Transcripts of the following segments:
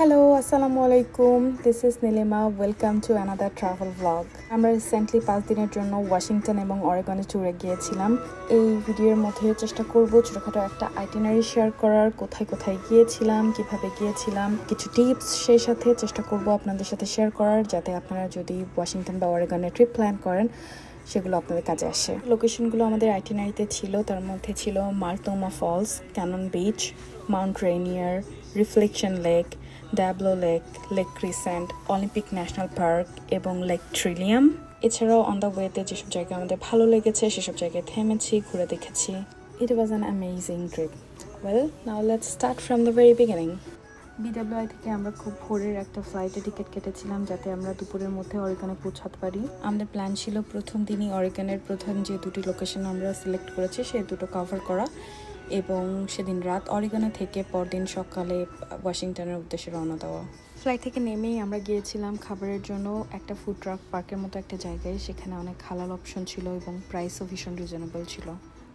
Hello, আসসালামু আলাইকুম। This is Nilima. Welcome to another travel blog. আমরা রিসেন্টলি 5 দিনের জন্য ওয়াশিংটন এবং অরেগনে ট্যুরে গিয়েছিলাম। এই ভিডিওর মধ্যে চেষ্টা করব ছোটোখাটো একটা আইটিনারি শেয়ার করার, কোথায় কোথায় গিয়েছিলাম, কিভাবে গিয়েছিলাম, কিছু টিপস সেই সাথে চেষ্টা করব আপনাদের সাথে শেয়ার করার, যাতে আপনারা যদি ওয়াশিংটন বা অরেগনে ট্রিপ প্ল্যান করেন সেগুলো আপনাদের কাজে আসে। লোকেশনগুলো আমাদের আইটিনারিতে ছিল, তার মধ্যে ছিল Multnomah Falls, Cannon Beach, Mount Rainier, Reflection Lake, Diablo Lake, Lake Crescent, Olympic National Park এবং লেক ট্রিলিয়াম। এছাড়াও অন দ্য ওয়েতে যেসব জায়গা আমাদের ভালো লেগেছে সেসব জায়গায় থেমেছি, ঘুরে দেখেছি। It was an amazing trip. Well, now let's start from the very beginning. BWI থেকে আমরা খুব ভোরের একটা ফ্লাইটে টিকিট কেটেছিলাম, যাতে আমরা দুপুরের মধ্যে অরিগনে পৌঁছাতে পারি। আমাদের প্ল্যান ছিল প্রথম দিনই অরিগনের প্রধান যে দুটি লোকেশন আমরা সিলেক্ট করেছি সেই দুটো কভার করা, এবং সেদিন রাত অরিগনে থেকে পরদিন সকালে ওয়াশিংটনের উদ্দেশ্যে রওনা দেওয়া। ফ্লাইট থেকে নেমেই আমরা গিয়েছিলাম খাবারের জন্য একটা ফুড ট্রাক পার্কের মতো একটা জায়গায়। সেখানে অনেক হালাল অপশন ছিল এবং প্রাইসও ভীষণ রিজনেবল ছিল।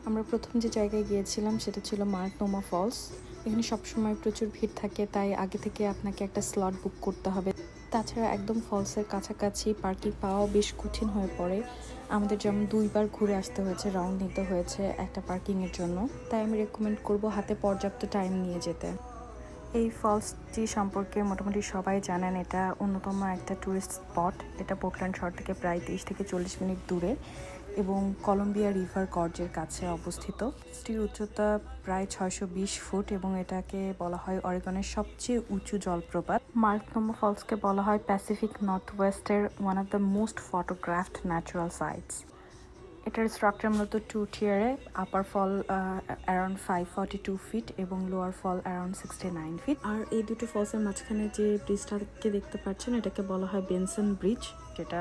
আমরা প্রথম যে জায়গায় গিয়েছিলাম সেটা ছিল মাল্টোমা ফলস। এখানে সবসময় প্রচুর ভিড় থাকে, তাই আগে থেকে আপনাকে একটা স্লট বুক করতে হবে। তাছাড়া একদম ফলসের কাছাকাছি পার্কিং পাওয়াও বেশ কঠিন হয়ে পড়ে। আমাদের যেমন 2বার ঘুরে আসতে হয়েছে, রাউন্ড নিতে হয়েছে একটা পার্কিংয়ের জন্য। তাই আমি রেকমেন্ড করব হাতে পর্যাপ্ত টাইম নিয়ে যেতে। এই ফলসটি সম্পর্কে মোটামুটি সবাই জানেন, এটা অন্যতম একটা ট্যুরিস্ট স্পট। এটা পোর্টল্যান্ড শহর থেকে প্রায় 30 থেকে 40 মিনিট দূরে এবং কলম্বিয়া রিভার গর্জের কাছে অবস্থিত। এটির উচ্চতা প্রায় 620 ফুট এবং এটাকে বলা হয় অরেগনের সবচেয়ে উঁচু জলপ্রপাত। মাল্টোমা ফলসকে বলা হয় প্যাসিফিক নর্থ ওয়েস্টের one of the most photographed natural sites. এটার স্ট্রাকচার মূলত 2 টিয়ারে, আপার ফল অ্যারাউন্ড 542 ফিট এবং লোয়ার ফল অ্যারাউন্ড 69 ফিট। আর এই দুটো ফলসের মাঝখানে যে ব্রিজটাকে দেখতে পাচ্ছেন এটাকে বলা হয় বেনসন ব্রিজ, যেটা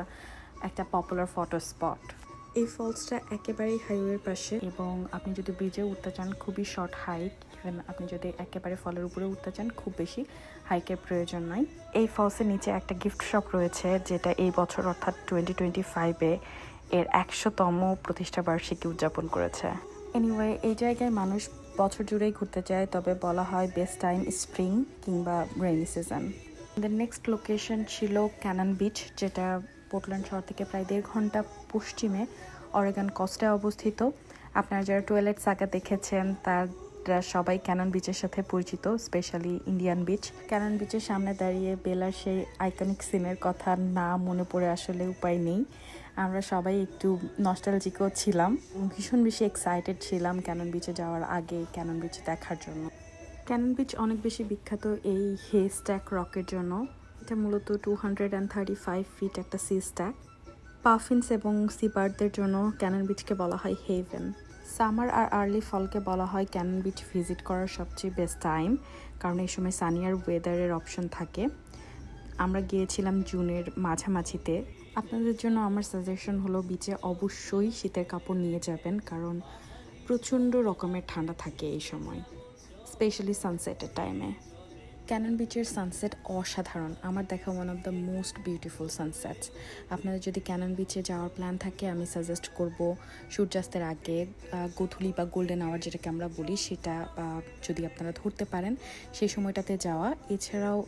একটা পপুলার ফটো স্পট। এই ফলসটা একেবারেই হাইওয়ের পাশে এবং আপনি যদি ব্রিজে উঠতে চান খুবই শর্ট হাইক, ইভেন আপনি যদি একেবারে ফলের উপরে উঠতে চান খুব বেশি হাইকের প্রয়োজন নয়। এই ফলসের নিচে একটা গিফট শপ রয়েছে, যেটা এই বছর অর্থাৎ 2025-এ এর 100তম প্রতিষ্ঠা বার্ষিকী উদযাপন করেছে। এনিওয়ে, এই জায়গায় মানুষ বছর জুড়েই ঘুরতে যায়, তবে বলা হয় বেস্ট টাইম স্প্রিং কিংবা রেইনি সিজন। আমাদের নেক্সট লোকেশন ছিল ক্যানন বিচ, যেটা পোর্টল্যান্ড শহর থেকে প্রায় 1.5 ঘন্টা পশ্চিমে অরেগন কোস্টে অবস্থিত। আপনারা যারা টুয়েলাইট সাগা দেখেছেন তারা সবাই ক্যানন বিচের সাথে পরিচিত, স্পেশালি ইন্ডিয়ান বিচ। ক্যানন বিচের সামনে দাঁড়িয়ে বেলার সেই আইকনিক সিনের কথা না মনে পড়ে আসলে উপায় নেই। আমরা সবাই একটু নস্টালজিকও ছিলাম, ভীষণ বেশি এক্সাইটেড ছিলাম ক্যানন বিচে যাওয়ার আগে ক্যানন বিচ দেখার জন্য। ক্যানন বিচ অনেক বেশি বিখ্যাত এই হে স্ট্যাক রকের জন্য। এটা মূলত 235 ফিট একটা সি স্ট্যাক। পাফিন্স এবং সি বার্ডদের জন্য ক্যানন বিচকে বলা হয় হেভেন। সামার আর আর্লি ফলকে বলা হয় ক্যানন বিচ ভিজিট করার সবচেয়ে বেস্ট টাইম, কারণ এই সময় সানিয়ার ওয়েদারের অপশন থাকে। আমরা গিয়েছিলাম জুনের মাঝামাঝিতে। আপনাদের জন্য আমার সাজেশন হলো বিচে অবশ্যই শীতের কাপড় নিয়ে যাবেন, কারণ প্রচণ্ড রকমের ঠান্ডা থাকে এই সময়, স্পেশালি সানসেটের টাইমে। ক্যানন বিচের সানসেট অসাধারণ, আমার দেখা one of the most beautiful সানসেটস। আপনাদের যদি ক্যানন বিচে যাওয়ার প্ল্যান থাকে আমি সাজেস্ট করব সূর্যাস্তের আগে গোধূলি বা গোল্ডেন আওয়ার যেটাকে আমরা বলি, সেটা যদি আপনারা ধরতে পারেন সেই সময়টাতে যাওয়া। এছাড়াও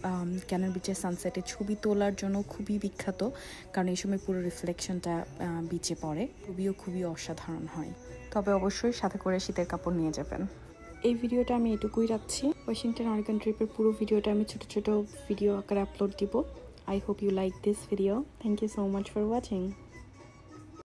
ক্যানন বিচের সানসেটে ছবি তোলার জন্য খুবই বিখ্যাত, কারণ এই সময় পুরো রিফ্লেকশনটা বিচে পড়ে, খুবই অসাধারণ হয়। তবে অবশ্যই সাথে করে শীতের কাপড় নিয়ে যাবেন। এই ভিডিওটা আমি এটুকুই রাখছি। ওয়াশিংটন অরেগন ট্রিপের পুরো ভিডিওটা আমি ছোট ছোট ভিডিও আকারে আপলোড দিব। I hope you like this video. Thank you so much for watching.